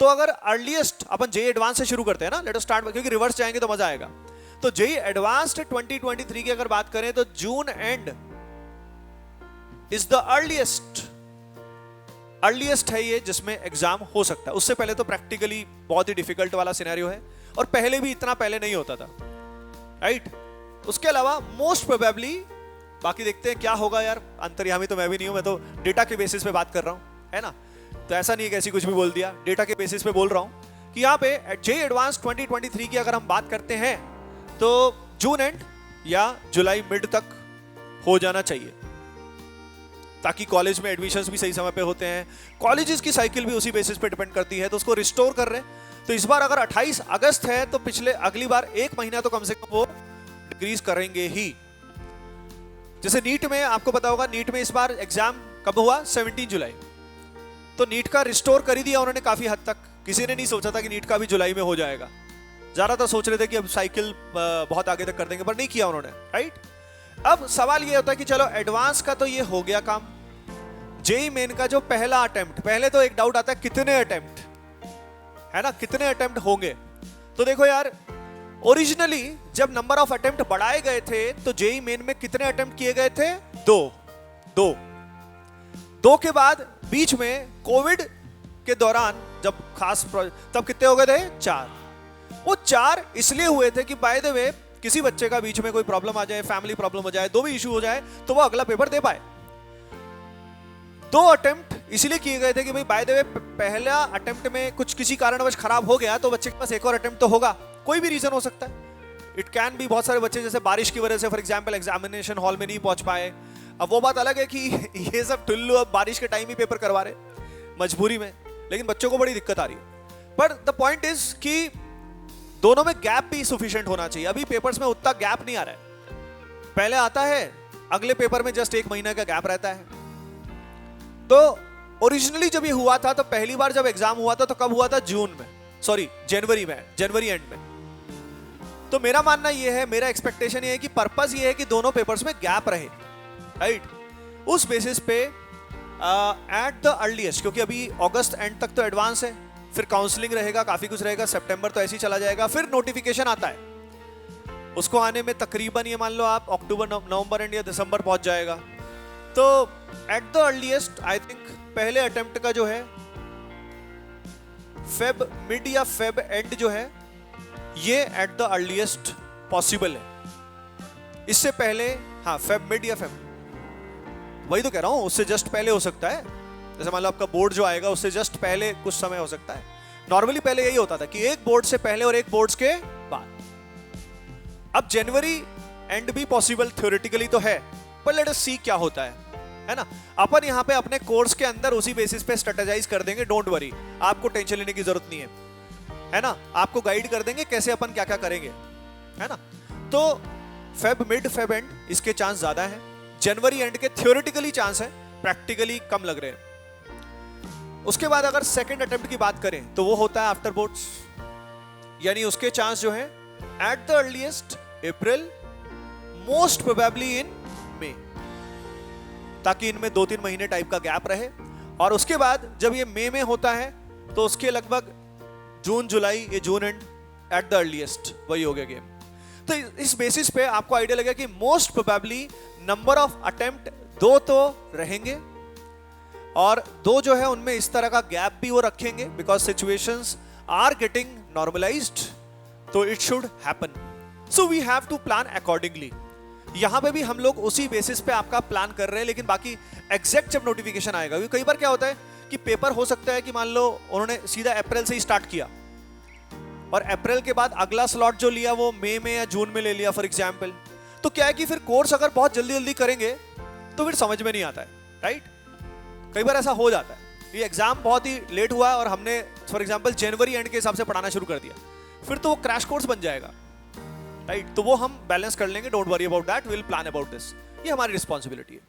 तो अगर अर्लीस्ट अपन JEE advance से शुरू करते हैं ना, लेट अस स्टार्ट, क्योंकि रिवर्स जाएंगे तो मजा आएगा। तो जेई एडवांस्ड 2023 की अगर बात करें तो जून एंड इज द अर्लीस्ट है ये जिसमें एग्जाम हो सकता है। उससे पहले तो प्रैक्टिकली बहुत ही डिफिकल्ट वाला सिनेरियो है, और पहले भी इतना पहले नहीं होता था, राइट। उसके अलावा मोस्ट प्रोबेबली, बाकी देखते हैं क्या होगा यार, अंतर्यामी तो मैं भी नहीं हूं, मैं तो डेटा के बेसिस पे बात कर रहा हूं, है ना। तो ऐसा नहीं है कि ऐसी कुछ भी बोल दिया, डेटा के बेसिस पे बोल रहा हूं कि यहाँ पे जेई एडवांस 2023 की अगर हम बात करते हैं तो जून एंड या जुलाई मिड तक हो जाना चाहिए, ताकि कॉलेज में एडमिशंस भी सही समय पे होते हैं। कॉलेजेस की साइकिल भी उसी बेसिस पे डिपेंड करती है, तो उसको रिस्टोर कर रहे हैं। तो इस बार अगर 28 अगस्त है तो अगली बार एक महीना तो कम से कम वो डिक्रीज करेंगे ही। जैसे नीट में आपको पता होगा, नीट में इस बार एग्जाम कब हुआ, 17 जुलाई। तो नीट का रिस्टोर कर ही दिया उन्होंने काफी हद तक। किसी ने नहीं सोचा था कि नीट का भी जुलाई में हो जाएगा, ज्यादातर सोच रहे थे कि अब साइकिल बहुत आगे तक कर देंगे, पर नहीं किया उन्होंने, राइट। अब सवाल ये होता है कि चलो एडवांस का तो ये हो गया काम, जेई मेन का जो पहला अटेम्प्ट, पहले तो एक डाउट आता है कितने अटेम्प्ट है ना, कितने अटेम्प्ट होंगे। तो देखो यार, ओरिजिनली जब नंबर ऑफ अटेम्प्ट बढ़ाए गए थे तो जेई मेन में कितने अटेम्प्ट किए गए थे, दो के बाद बीच में कोविड के दौरान जब तब कितने हो गए थे, 4। वो 4 इसलिए हुए थे कि बाय द वे किसी बच्चे का बीच में कोई प्रॉब्लम आ जाए, फैमिली प्रॉब्लम हो जाए, दो भी इशू हो जाए, तो वो अगला पेपर दे पाए। 2 अटेम्प्ट इसलिए किए गए थे कि भाई बाय द वे पहला अटेम्प्ट में कुछ किसी कारणवश खराब हो गया तो बच्चे के पास एक और अटेम्प्ट तो होगा, कोई भी रीजन हो सकता है। इट कैन भी बहुत सारे बच्चे जैसे बारिश की वजह से फॉर एग्जांपल एग्जामिनेशन हॉल में नहीं पहुंच पाए। अब वो बात अलग है कि ये सब टुल्लू अब बारिश के टाइम ही पेपर करवा रहे मजबूरी में, लेकिन बच्चों को बड़ी दिक्कत आ रही है। पर द पॉइंट इज कि दोनों में गैप भी सफिशिएंट होना चाहिए। अभी पेपर्स में उतना गैप नहीं आ रहा है, पहले आता है, अगले पेपर में जस्ट 1 महीने का गैप रहता है। तो ओरिजिनली जब ये हुआ था तो पहली बार जब एग्जाम हुआ था तो कब हुआ था, जनवरी एंड में। तो मेरा मानना ये है, मेरा एक्सपेक्टेशन ये है कि पर्पस ये है कि दोनों पेपर्स में गैप रहे, राइट। उस बेसिस पे एट द अर्लीस्ट, क्योंकि अभी अगस्त एंड तक तो एडवांस है, फिर काउंसलिंग रहेगा, काफी कुछ रहेगा, सितंबर तो ऐसे ही चला जाएगा, फिर नोटिफिकेशन आता है, उसको आने में तकरीबन ये मान लो आप अक्टूबर नवंबर एंड या दिसंबर पहुंच जाएगा। तो eight the earliest I think पहले अटेम्प्ट का जो है फेब मिड या फेब एंड जो है, ये एट द अर्लीस्ट पॉसिबल है। इससे पहले हाँ फेब मिड या फेब, वही तो कह रहा हूं, उससे जस्ट पहले हो सकता है। जैसे मान लो आपका बोर्ड जो आएगा उससे जस्ट पहले कुछ समय हो सकता है। नॉर्मली पहले यही होता था कि एक बोर्ड से पहले और एक बोर्ड के बाद। अब जनवरी एंड भी पॉसिबल थ्योरेटिकली तो है, पर लेट अस सी क्या होता है ना। अपन यहाँ पे अपने कोर्स के अंदर उसी बेसिस पे स्ट्रेटेजाइज कर देंगे, डोंट वरी, आपको टेंशन लेने की जरूरत नहीं है ना। आपको गाइड कर देंगे कैसे अपन क्या क्या करेंगे, है ना। तो फेब मिड फेब एंड इसके चांस ज्यादा है, जनवरी एंड के थ्योरेटिकली चांस है, प्रैक्टिकली कम लग रहे हैं। उसके बाद अगर सेकंड अटेम्प्ट की बात करें तो वो होता है आफ्टर बोर्ड्स, यानी उसके चांस जो है at the earliest April, most probably in May, ताकि इनमें 2-3 महीने टाइप का गैप रहे। और उसके बाद जब ये मई में होता है तो उसके लगभग जून जुलाई, ये जून एंड एट द अर्लीस्ट, वही हो गया गेम। तो इस बेसिस पे आपको आइडिया लगेगा कि most probably number of attempt 2 तो रहेंगे, और 2 जो है उनमें इस तरह का गैप भी वो रखेंगे, because situations are getting normalised, तो it should happen. So we have to plan accordingly. यहां पे भी हम लोग उसी बेसिस पे आपका प्लान कर रहे हैं, लेकिन बाकी एग्जैक्ट जब नोटिफिकेशन आएगा, क्योंकि कई बार क्या होता है कि पेपर हो सकता है कि मान लो उन्होंने सीधा अप्रैल से ही स्टार्ट किया और अप्रैल के बाद अगला स्लॉट जो लिया वो मई में या जून में ले लिया फॉर एग्जाम्पल। तो क्या है कि फिर कोर्स अगर बहुत जल्दी जल्दी करेंगे तो फिर समझ में नहीं आता है, राइट। कई बार ऐसा हो जाता है, ये एग्जाम बहुत ही लेट हुआ और हमने फॉर एग्जाम्पल जनवरी एंड के हिसाब से पढ़ाना शुरू कर दिया, फिर तो वो क्रैश कोर्स बन जाएगा, राइट। तो वो हम बैलेंस कर लेंगे, don't worry about that, will plan about this, ये हमारी रिस्पॉन्सिबिलिटी है।